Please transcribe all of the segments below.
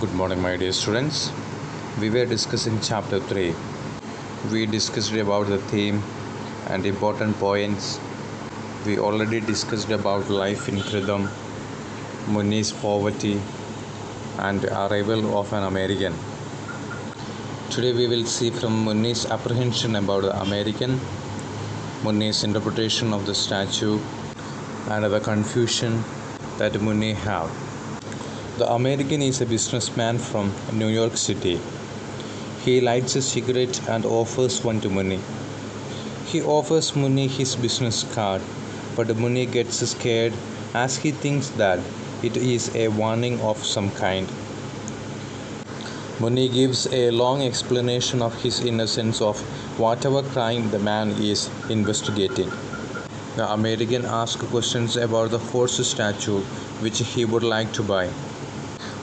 Good morning, my dear students. We were discussing chapter 3. We discussed about the theme and important points. We already discussed about life in Kridam, Muni's poverty, and arrival of an American. Today we will see from Muni's apprehension about the American, Muni's interpretation of the statue, and the confusion that Muni have. The American is a businessman from New York City. He lights a cigarette and offers one to Muni. He offers Muni his business card, but Muni gets scared as he thinks that it is a warning of some kind. Muni gives a long explanation of his innocence of whatever crime the man is investigating. The American asks questions about the horse statue which he would like to buy.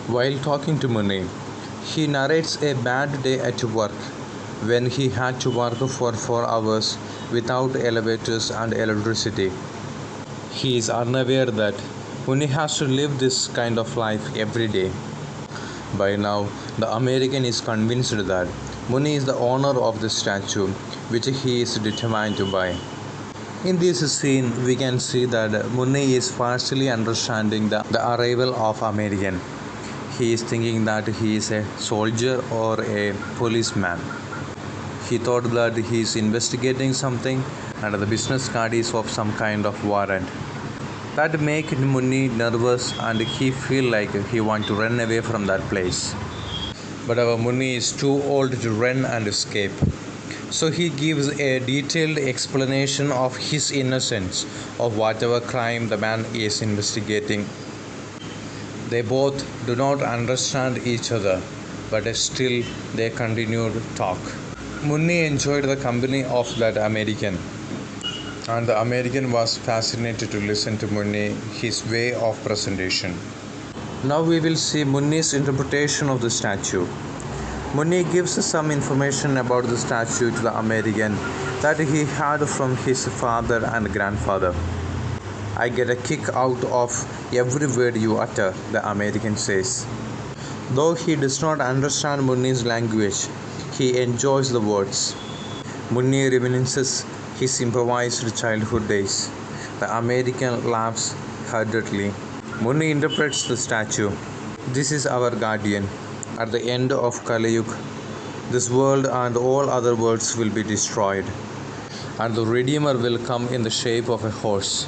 While talking to Muni, he narrates a bad day at work when he had to work for 4 hours without elevators and electricity. He is unaware that Muni has to live this kind of life every day. By now, the American is convinced that Muni is the owner of the statue which he is determined to buy. In this scene, we can see that Muni is partially understanding the arrival of American. He is thinking that he is a soldier or a policeman. He thought that he is investigating something and the business card is of some kind of warrant. That makes Muni nervous and he feel like he want to run away from that place. But our Muni is too old to run and escape. So he gives a detailed explanation of his innocence of whatever crime the man is investigating. They both do not understand each other, but still they continue to talk. Muni enjoyed the company of that American, and the American was fascinated to listen to Muni, his way of presentation. Now we will see Muni's interpretation of the statue. Muni gives some information about the statue to the American that he had from his father and grandfather. I get a kick out of every word you utter, the American says. Though he does not understand Muni's language, he enjoys the words. Muni reminisces his improvised childhood days. The American laughs heartedly. Muni interprets the statue. This is our guardian. At the end of Kali Yuga, this world and all other worlds will be destroyed, and the Redeemer will come in the shape of a horse.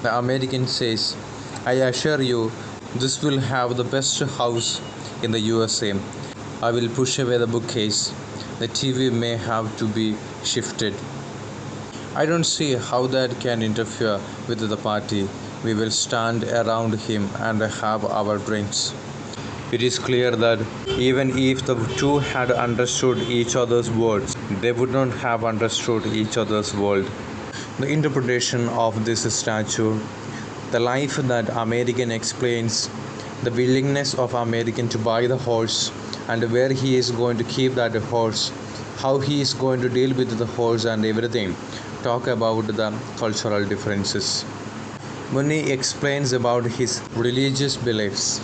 The American says, I assure you, this will have the best house in the USA. I will push away the bookcase. The TV may have to be shifted. I don't see how that can interfere with the party. We will stand around him and have our drinks. It is clear that even if the two had understood each other's words, they would not have understood each other's world. The interpretation of this statue, the life that American explains, the willingness of American to buy the horse, and where he is going to keep that horse, how he is going to deal with the horse and everything, talk about the cultural differences. Muni explains about his religious beliefs.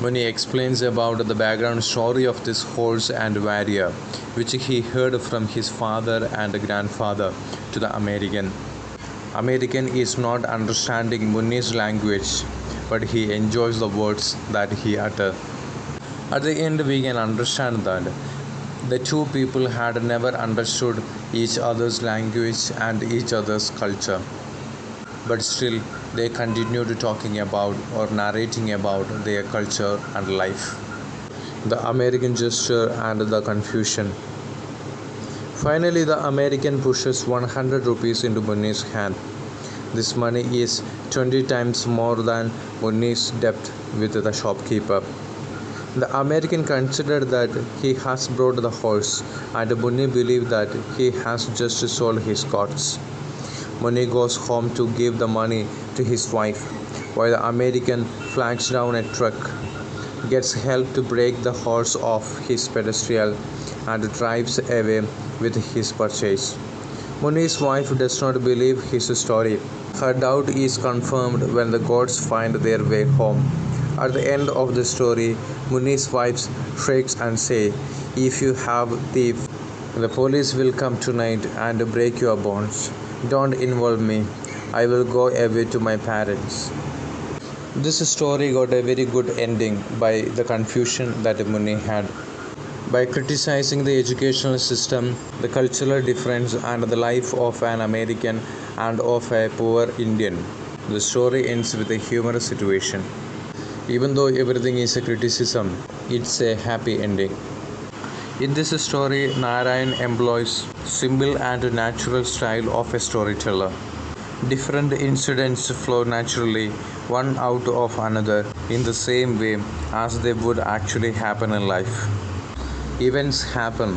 Muni explains about the background story of this horse and warrior, which he heard from his father and grandfather to the American. American is not understanding Muni's language, but he enjoys the words that he utters. At the end, we can understand that the two people had never understood each other's language and each other's culture, but still they continued talking about or narrating about their culture and life. The American gesture and the confusion. Finally, the American pushes 100 rupees into Muni's hand. This money is 20 times more than Muni's debt with the shopkeeper. The American considered that he has brought the horse, and Muni believed that he has just sold his goats. Muni goes home to give the money to his wife, while the American flags down a truck, gets help to break the horse off his pedestal, and drives away with his purchase. Muni's wife does not believe his story. Her doubt is confirmed when the goats find their way home. At the end of the story, Muni's wife shrieks and says, "If you have thief, the police will come tonight and break your bones. Don't involve me. I will go away to my parents." This story got a very good ending by the confusion that Muni had. By criticizing the educational system, the cultural difference, and the life of an American and of a poor Indian, the story ends with a humorous situation. Even though everything is a criticism, it's a happy ending. In this story, Narayan employs simple and natural style of a storyteller. Different incidents flow naturally one out of another in the same way as they would actually happen in life. Events happen,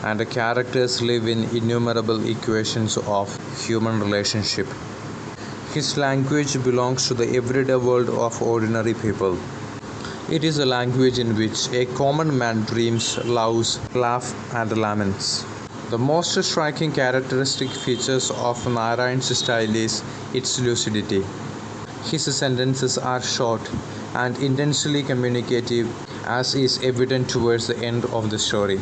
and the characters live in innumerable equations of human relationship. His language belongs to the everyday world of ordinary people. It is a language in which a common man dreams, loves, laughs, and laments. The most striking characteristic features of Narayan's style is its lucidity. His sentences are short and intensely communicative, as is evident towards the end of the story.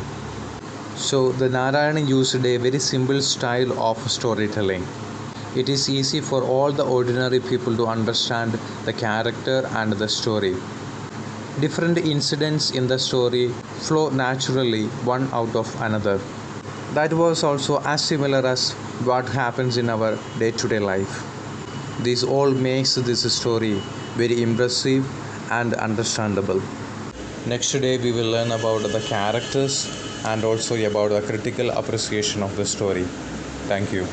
So, the Narayan used a very simple style of storytelling. It is easy for all the ordinary people to understand the character and the story. Different incidents in the story flow naturally one out of another. That was also as similar as what happens in our day-to-day life. This all makes this story very impressive and understandable. Next day we will learn about the characters and also about the critical appreciation of the story. Thank you.